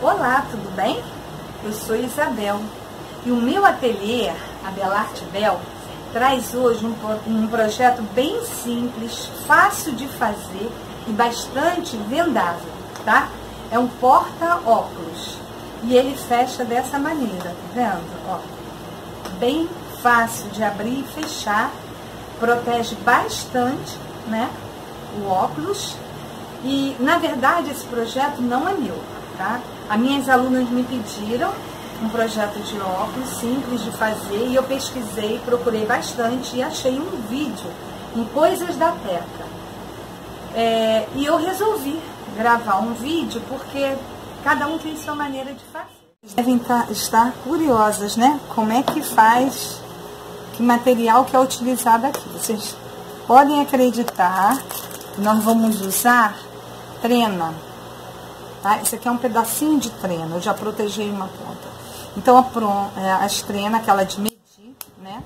Olá, tudo bem? Eu sou Isabel e o meu ateliê, a Belarte Bel, traz hoje um projeto bem simples, fácil de fazer e bastante vendável, tá? É um porta-óculos e ele fecha dessa maneira, tá vendo? Ó, bem fácil de abrir e fechar, protege bastante, né, o óculos. E, na verdade, esse projeto não é meu, tá? As minhas alunas me pediram um projeto de óculos simples de fazer e eu pesquisei, procurei bastante e achei um vídeo em Coisas da Teca. E eu resolvi gravar um vídeo porque cada um tem sua maneira de fazer. Devem estar curiosas, né? Como é que faz, que material que é utilizado aqui. Vocês podem acreditar que nós vamos usar trena, tá? Isso aqui é um pedacinho de trena, eu já protegi uma ponta. Então, as trenas, aquela de medir, né?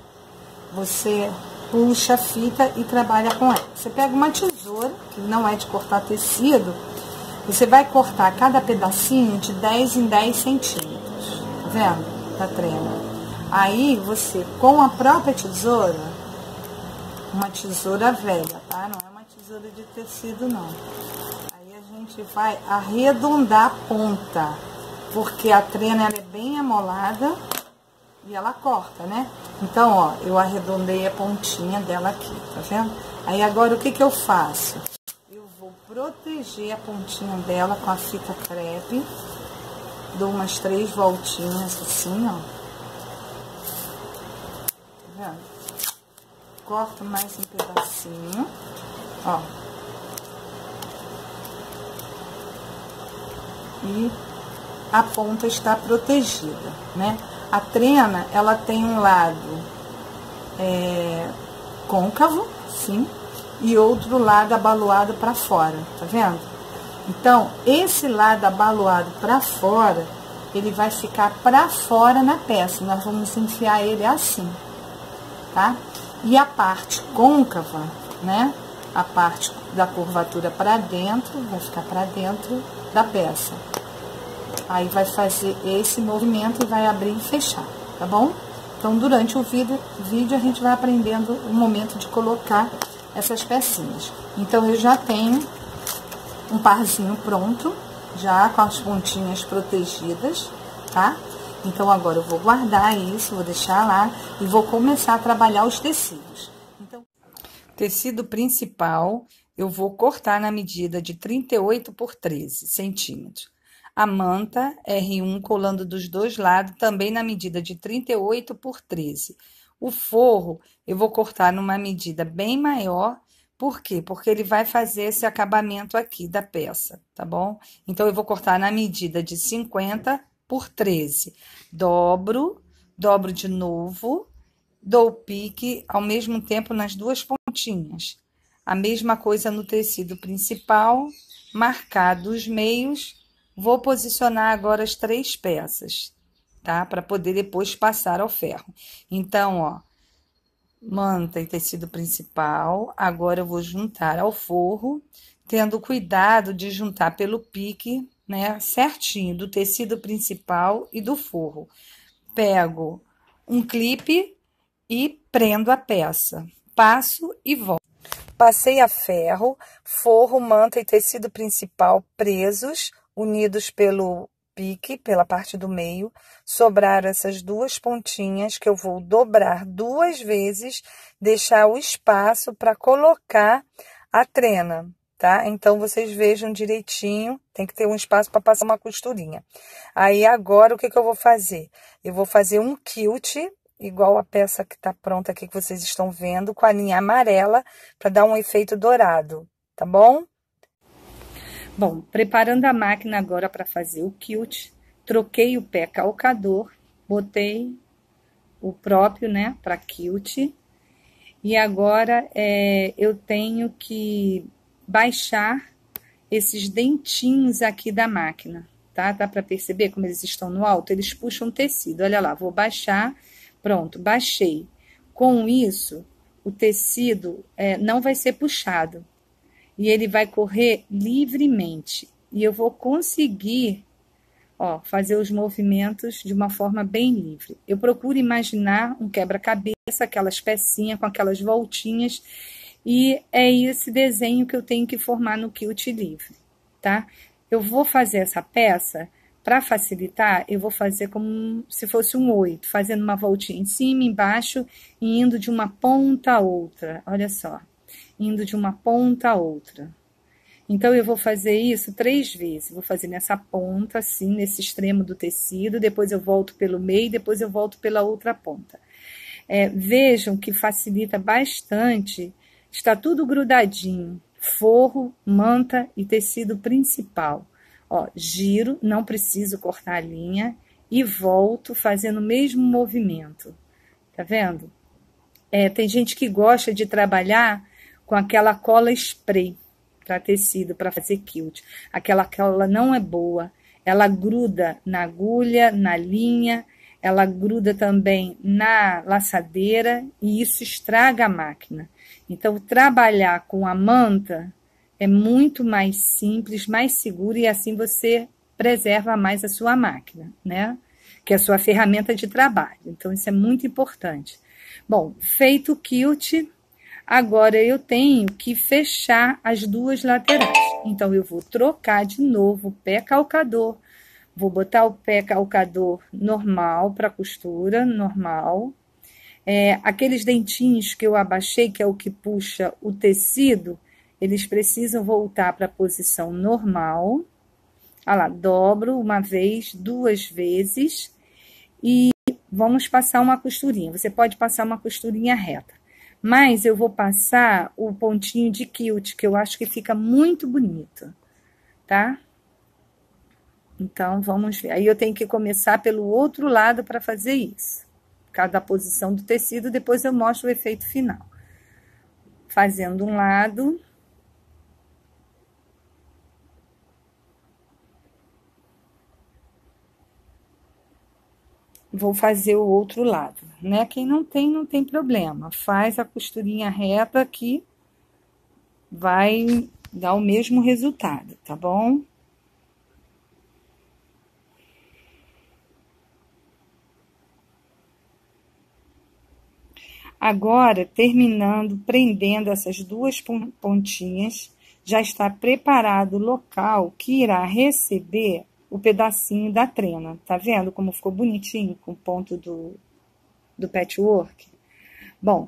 Você puxa a fita e trabalha com ela. Você pega uma tesoura, que não é de cortar tecido, você vai cortar cada pedacinho de 10 em 10 centímetros, tá vendo? Da trena. Aí, você, com a própria tesoura, uma tesoura velha, tá? Não é uma tesoura de tecido, não. A gente vai arredondar a ponta, porque a trena ela é bem amolada e ela corta, né? Então, ó, eu arredondei a pontinha dela aqui, tá vendo? Aí agora o que que eu faço? Eu vou proteger a pontinha dela com a fita crepe, dou umas 3 voltinhas assim, ó. Tá vendo? Corto mais um pedacinho, ó. E a ponta está protegida, né? A trena, ela tem um lado côncavo, sim, e outro lado abaloado para fora, tá vendo? Então, esse lado abaloado para fora, ele vai ficar para fora na peça. Nós vamos enfiar ele assim, tá? E a parte côncava, né? A parte da curvatura para dentro, vai ficar para dentro da peça. Aí vai fazer esse movimento e vai abrir e fechar, tá bom? Então, durante o vídeo a gente vai aprendendo o momento de colocar essas pecinhas. Então, eu já tenho um parzinho pronto, já com as pontinhas protegidas, tá? Então, agora eu vou guardar isso, vou deixar lá e vou começar a trabalhar os tecidos. Então, tecido principal, eu vou cortar na medida de 38 por 13 centímetros. A manta R1 colando dos dois lados, também na medida de 38 por 13. O forro, eu vou cortar numa medida bem maior. Por quê? Porque ele vai fazer esse acabamento aqui da peça, tá bom? Então, eu vou cortar na medida de 50 por 13. Dobro de novo, dou o pique ao mesmo tempo nas duas pontinhas. A mesma coisa no tecido principal, marcado os meios. Vou posicionar agora as 3 peças, tá? Para poder depois passar ao ferro. Então, ó, manta e tecido principal. Agora eu vou juntar ao forro, tendo cuidado de juntar pelo pique, né? Certinho do tecido principal e do forro. Pego um clipe e prendo a peça. Passo e volto. Passei a ferro, forro, manta e tecido principal presos, unidos pelo pique, pela parte do meio. Sobraram essas 2 pontinhas que eu vou dobrar 2 vezes, deixar o espaço para colocar a trena, tá? Então, vocês vejam direitinho, tem que ter um espaço para passar uma costurinha. Aí, agora, o que que eu vou fazer? Eu vou fazer um quilt, igual a peça que tá pronta aqui, que vocês estão vendo, com a linha amarela, para dar um efeito dourado, tá bom? Bom, preparando a máquina agora para fazer o quilt, troquei o pé calcador, botei o próprio, né, para quilt, e agora eu tenho que baixar esses dentinhos aqui da máquina, tá? Dá para perceber como eles estão no alto? Eles puxam tecido, olha lá, vou baixar, pronto, baixei. Com isso, o tecido não vai ser puxado. E ele vai correr livremente. E eu vou conseguir Ó, fazer os movimentos de uma forma bem livre. Eu procuro imaginar um quebra-cabeça, aquelas pecinhas com aquelas voltinhas, e é esse desenho que eu tenho que formar no quilt livre, tá? Eu vou fazer essa peça, para facilitar, eu vou fazer como se fosse um 8, fazendo uma voltinha em cima, embaixo, e indo de uma ponta a outra, olha só, indo de uma ponta a outra. Então, eu vou fazer isso 3 vezes. Vou fazer nessa ponta, assim, nesse extremo do tecido, depois eu volto pelo meio, depois eu volto pela outra ponta. Vejam que facilita bastante, está tudo grudadinho, forro, manta e tecido principal. Ó, giro, não preciso cortar a linha e volto fazendo o mesmo movimento. Tá vendo? Tem gente que gosta de trabalhar com aquela cola spray para tecido, para fazer quilt. Aquela cola não é boa, ela gruda na agulha, na linha, ela gruda também na laçadeira e isso estraga a máquina. Então, trabalhar com a manta é muito mais simples, mais seguro e assim você preserva mais a sua máquina, né? Que é a sua ferramenta de trabalho. Então, isso é muito importante. Bom, feito o quilt, agora eu tenho que fechar as duas laterais. Então, eu vou trocar de novo o pé calcador. Vou botar o pé calcador normal para costura, normal. Aqueles dentinhos que eu abaixei, que é o que puxa o tecido, eles precisam voltar para a posição normal. Olha lá, dobro uma vez, 2 vezes. E vamos passar uma costurinha. Você pode passar uma costurinha reta. Mas eu vou passar o pontinho de quilt, que eu acho que fica muito bonito, tá? Então, vamos ver. Aí eu tenho que começar pelo outro lado para fazer isso. Cada posição do tecido, depois eu mostro o efeito final. Fazendo um lado. Vou fazer o outro lado, né? Quem não tem problema. Faz a costurinha reta que vai dar o mesmo resultado, tá bom? Agora, terminando, prendendo essas duas pontinhas, já está preparado o local que irá receber o pedacinho da trena. Tá vendo como ficou bonitinho com o ponto do patchwork? Bom,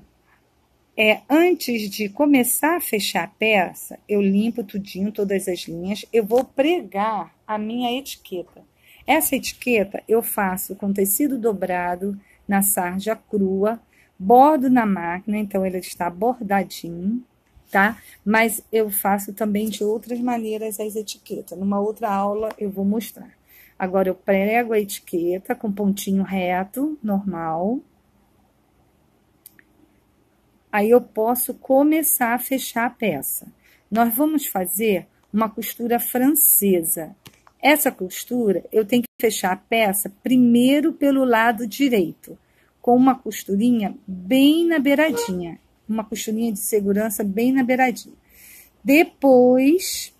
antes de começar a fechar a peça, eu limpo tudinho, todas as linhas, eu vou pregar a minha etiqueta. Essa etiqueta eu faço com tecido dobrado na sarja crua, bordo na máquina, então ele está bordadinho, tá? Mas eu faço também de outras maneiras as etiquetas. Numa outra aula eu vou mostrar. Agora eu prego a etiqueta com pontinho reto, normal. Aí eu posso começar a fechar a peça. Nós vamos fazer uma costura francesa. Essa costura eu tenho que fechar a peça primeiro pelo lado direito, com uma costurinha bem na beiradinha, uma costurinha de segurança bem na beiradinha. Depois,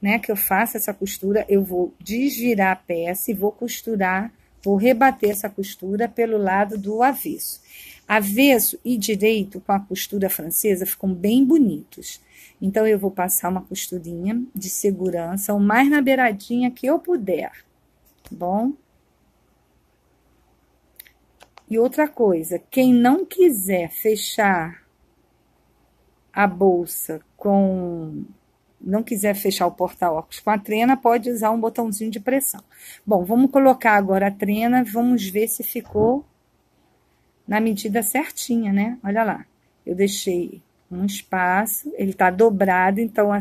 né, que eu faço essa costura, eu vou desvirar a peça e vou costurar, vou rebater essa costura pelo lado do avesso. Avesso e direito com a costura francesa ficam bem bonitos. Então, eu vou passar uma costurinha de segurança, o mais na beiradinha que eu puder, tá bom? E outra coisa, quem não quiser fechar a bolsa não quiser fechar o porta-óculos com a trena, pode usar um botãozinho de pressão. Bom, vamos colocar agora a trena, vamos ver se ficou na medida certinha, né? Olha lá, eu deixei um espaço, ele tá dobrado, então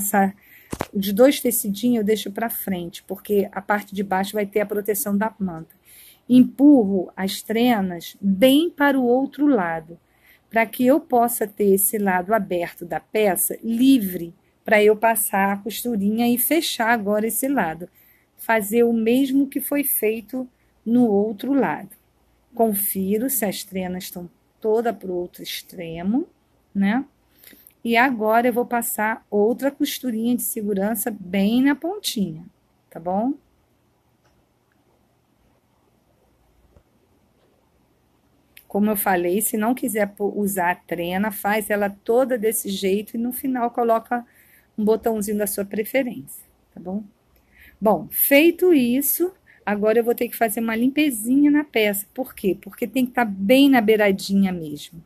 os 2 tecidinhos eu deixo para frente, porque a parte de baixo vai ter a proteção da manta. Empurro as trenas bem para o outro lado, para que eu possa ter esse lado aberto da peça livre, para eu passar a costurinha e fechar agora esse lado. Fazer o mesmo que foi feito no outro lado. Confiro se as trenas estão todas para o outro extremo, né? E agora eu vou passar outra costurinha de segurança bem na pontinha, tá bom? Como eu falei, se não quiser usar a trena, faz ela toda desse jeito e no final coloca um botãozinho da sua preferência, tá bom? Bom, feito isso, agora eu vou ter que fazer uma limpezinha na peça. Por quê? Porque tem que estar bem na beiradinha mesmo,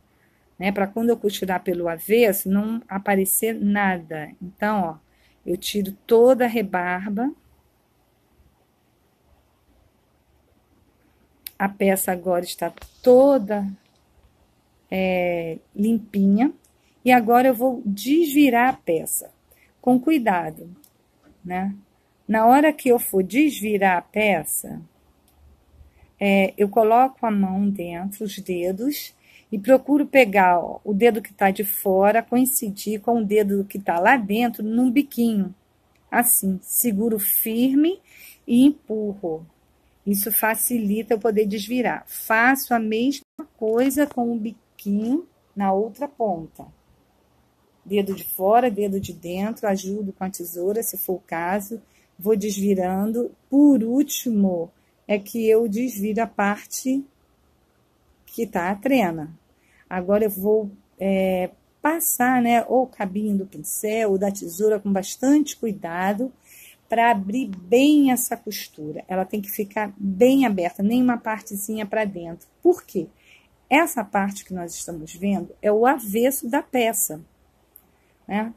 né? Para quando eu costurar pelo avesso, não aparecer nada. Então, ó, eu tiro toda a rebarba. A peça agora está toda limpinha. E agora eu vou desvirar a peça, com cuidado, né? Na hora que eu for desvirar a peça, eu coloco a mão dentro, os dedos, e procuro pegar, ó, o dedo que tá de fora, coincidir com o dedo que tá lá dentro, num biquinho. Assim, seguro firme e empurro. Isso facilita eu poder desvirar. Faço a mesma coisa com o biquinho na outra ponta. Dedo de fora, dedo de dentro, ajudo com a tesoura, se for o caso. Vou desvirando. Por último, é que eu desviro a parte que tá a trena. Agora eu vou passar, né, ou o cabinho do pincel ou da tesoura com bastante cuidado para abrir bem essa costura. Ela tem que ficar bem aberta, nem uma partezinha para dentro. Por quê? Essa parte que nós estamos vendo é o avesso da peça, né?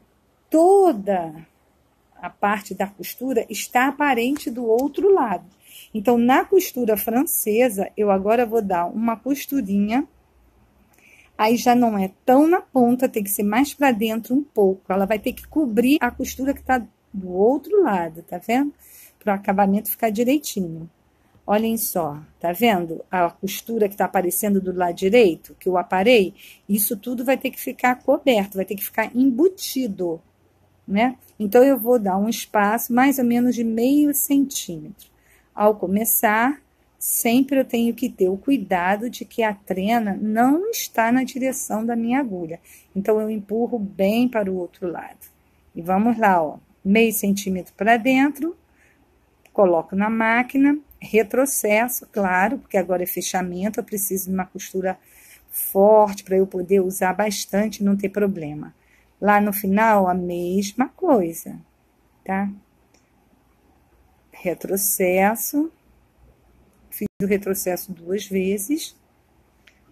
Toda a parte da costura está aparente do outro lado. Então, na costura francesa, eu agora vou dar uma costurinha. Aí já não é tão na ponta, tem que ser mais para dentro um pouco. Ela vai ter que cobrir a costura que tá do outro lado, tá vendo? Para o acabamento ficar direitinho. Olhem só, tá vendo? A costura que tá aparecendo do lado direito, que eu aparei, isso tudo vai ter que ficar coberto, vai ter que ficar embutido, né? Então, eu vou dar um espaço mais ou menos de meio centímetro. Ao começar, sempre eu tenho que ter o cuidado de que a trena não está na direção da minha agulha. Então, eu empurro bem para o outro lado. E vamos lá, ó, meio centímetro para dentro, coloco na máquina, retrocesso, claro, porque agora é fechamento, eu preciso de uma costura forte para eu poder usar bastante e não ter problema. Lá no final, a mesma coisa, tá? Retrocesso, fiz o retrocesso 2 vezes,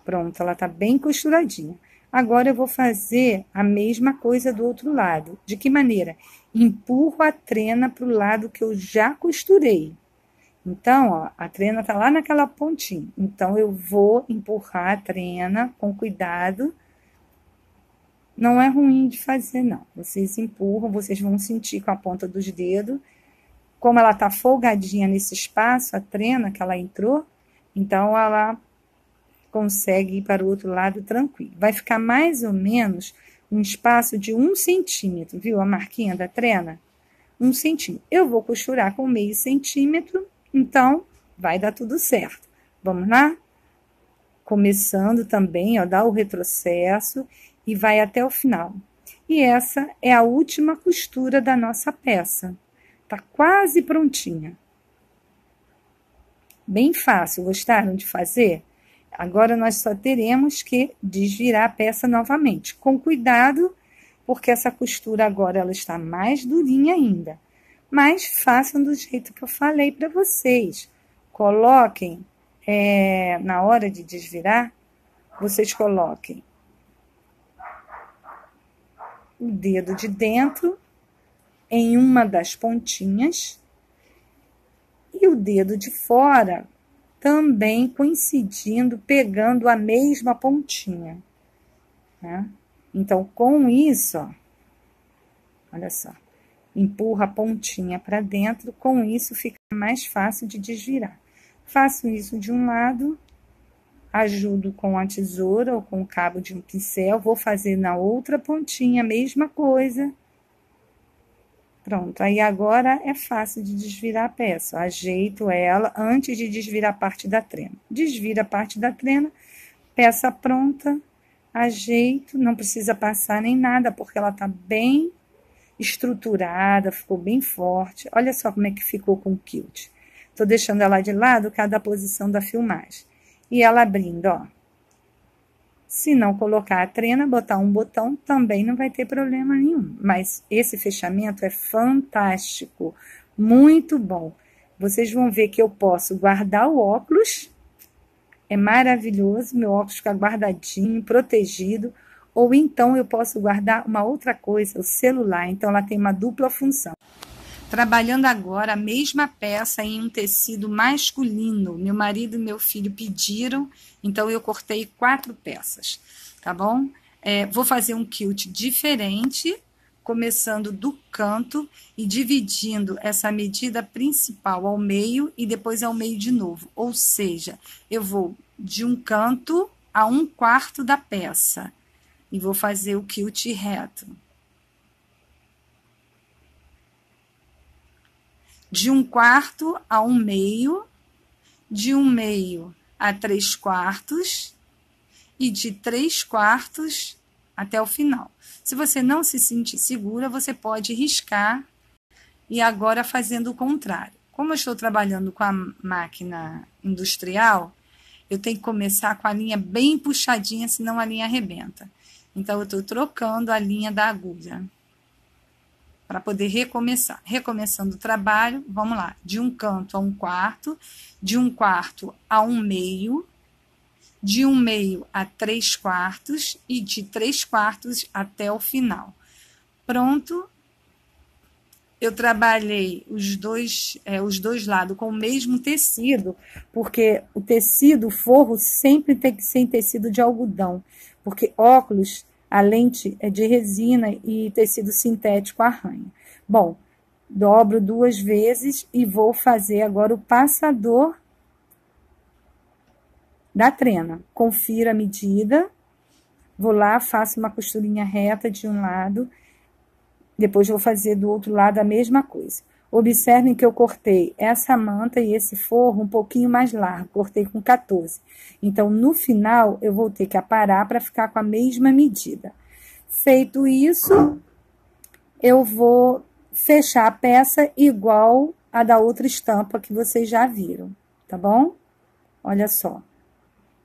pronto, ela tá bem costuradinha. Agora, eu vou fazer a mesma coisa do outro lado. De que maneira? Empurro a trena pro lado que eu já costurei. Então, ó, a trena tá lá naquela pontinha. Então, eu vou empurrar a trena com cuidado. Não é ruim de fazer, não. Vocês empurram, vocês vão sentir com a ponta dos dedos. Como ela tá folgadinha nesse espaço, a trena que ela entrou, então ela consegue ir para o outro lado tranquilo. Vai ficar mais ou menos um espaço de 1 centímetro, viu? A marquinha da trena? 1 centímetro. Eu vou costurar com meio centímetro, então vai dar tudo certo. Vamos lá? Começando também, ó, dá o retrocesso e vai até o final. E essa é a última costura da nossa peça. Tá quase prontinha. Bem fácil, gostaram de fazer? Agora, nós só teremos que desvirar a peça novamente. Com cuidado, porque essa costura agora ela está mais durinha ainda. Mas façam do jeito que eu falei para vocês. Coloquem, na hora de desvirar, vocês coloquem o dedo de dentro em uma das pontinhas e o dedo de fora também coincidindo, pegando a mesma pontinha, né? Então, com isso, ó, olha só, empurra a pontinha para dentro, com isso fica mais fácil de desvirar. Faço isso de um lado, ajudo com a tesoura ou com o cabo de um pincel, vou fazer na outra pontinha a mesma coisa. Pronto, aí agora é fácil de desvirar a peça. Ajeito ela antes de desvirar a parte da trena. Desvira a parte da trena, peça pronta, ajeito, não precisa passar nem nada, porque ela tá bem estruturada, ficou bem forte. Olha só como é que ficou com o quilt. Tô deixando ela de lado, cada posição da filmagem. E ela abrindo, ó. Se não colocar a trena, botar um botão, também não vai ter problema nenhum. Mas esse fechamento é fantástico, muito bom. Vocês vão ver que eu posso guardar o óculos, é maravilhoso, meu óculos fica guardadinho, protegido, ou então eu posso guardar uma outra coisa, o celular, então ela tem uma dupla função. Trabalhando agora a mesma peça em um tecido masculino. Meu marido e meu filho pediram, então eu cortei 4 peças, tá bom? Vou fazer um quilt diferente, começando do canto e dividindo essa medida principal ao meio e depois ao meio de novo. Ou seja, eu vou de um canto a 1/4 da peça e vou fazer o quilt reto. De 1/4 a 1/2, de 1/2 a 3/4 e de 3/4 até o final. Se você não se sentir segura, você pode riscar e agora fazendo o contrário. Como eu estou trabalhando com a máquina industrial, eu tenho que começar com a linha bem puxadinha, senão a linha arrebenta. Então, eu estou trocando a linha da agulha para poder recomeçar. Recomeçando o trabalho, vamos lá, de um canto a 1/4, de 1/4 a 1/2, de 1/2 a 3/4 e de 3/4 até o final. Pronto, eu trabalhei os dois lados com o mesmo tecido, porque o tecido, o forro, sempre tem que ser em tecido de algodão, porque óculos, a lente é de resina e tecido sintético arranha. Bom, dobro 2 vezes e vou fazer agora o passador da trena. Confiro a medida, vou lá, faço uma costurinha reta de um lado, depois vou fazer do outro lado a mesma coisa. Observem que eu cortei essa manta e esse forro um pouquinho mais largo, cortei com 14. Então, no final, eu vou ter que aparar para ficar com a mesma medida. Feito isso, eu vou fechar a peça igual a da outra estampa que vocês já viram, tá bom? Olha só.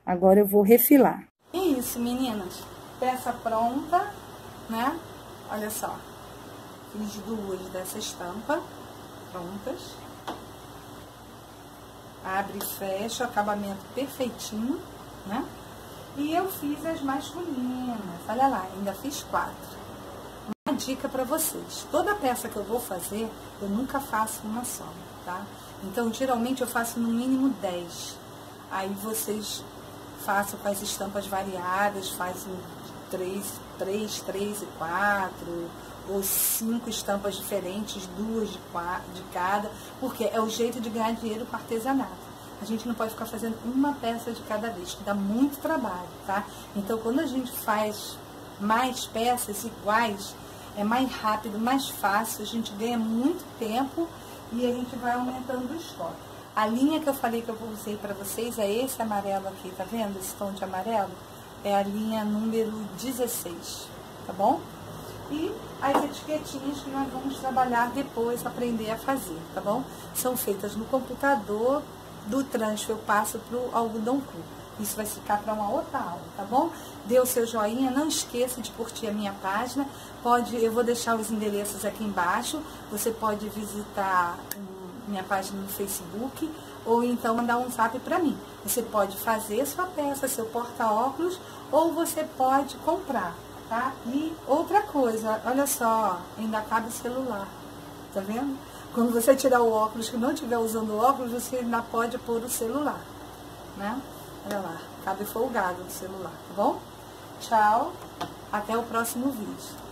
Agora eu vou refilar. É isso, meninas. Peça pronta, né? Olha só. Fiz 2 dessa estampa prontas. Abre e fecha, acabamento perfeitinho, né? E eu fiz as masculinas. Olha lá, ainda fiz 4. Uma dica para vocês. Toda peça que eu vou fazer, eu nunca faço uma só, tá? Então, geralmente eu faço no mínimo 10. Aí vocês façam com as estampas variadas, fazem 3 e 4, ou 5 estampas diferentes, 2 de cada, porque é o jeito de ganhar dinheiro com artesanato. A gente não pode ficar fazendo uma peça de cada vez, que dá muito trabalho, tá? Então, quando a gente faz mais peças iguais, é mais rápido, mais fácil, a gente ganha muito tempo e a gente vai aumentando o estoque. A linha que eu falei que eu usei para vocês é esse amarelo aqui, tá vendo? Esse tom de amarelo é a linha número 16, tá bom? E as etiquetinhas que nós vamos trabalhar depois, aprender a fazer, tá bom? São feitas no computador, do transfer eu passo pro algodão cru. Isso vai ficar para uma outra aula, tá bom? Dê o seu joinha, não esqueça de curtir a minha página. Eu vou deixar os endereços aqui embaixo. Você pode visitar minha página no Facebook ou então mandar um zap para mim. Você pode fazer sua peça, seu porta-óculos, ou você pode comprar, tá? E outra coisa, olha só, ainda cabe celular, tá vendo? Quando você tirar o óculos, que não estiver usando o óculos, você ainda pode pôr o celular, né? Olha lá, cabe folgado o celular, tá bom? Tchau, até o próximo vídeo.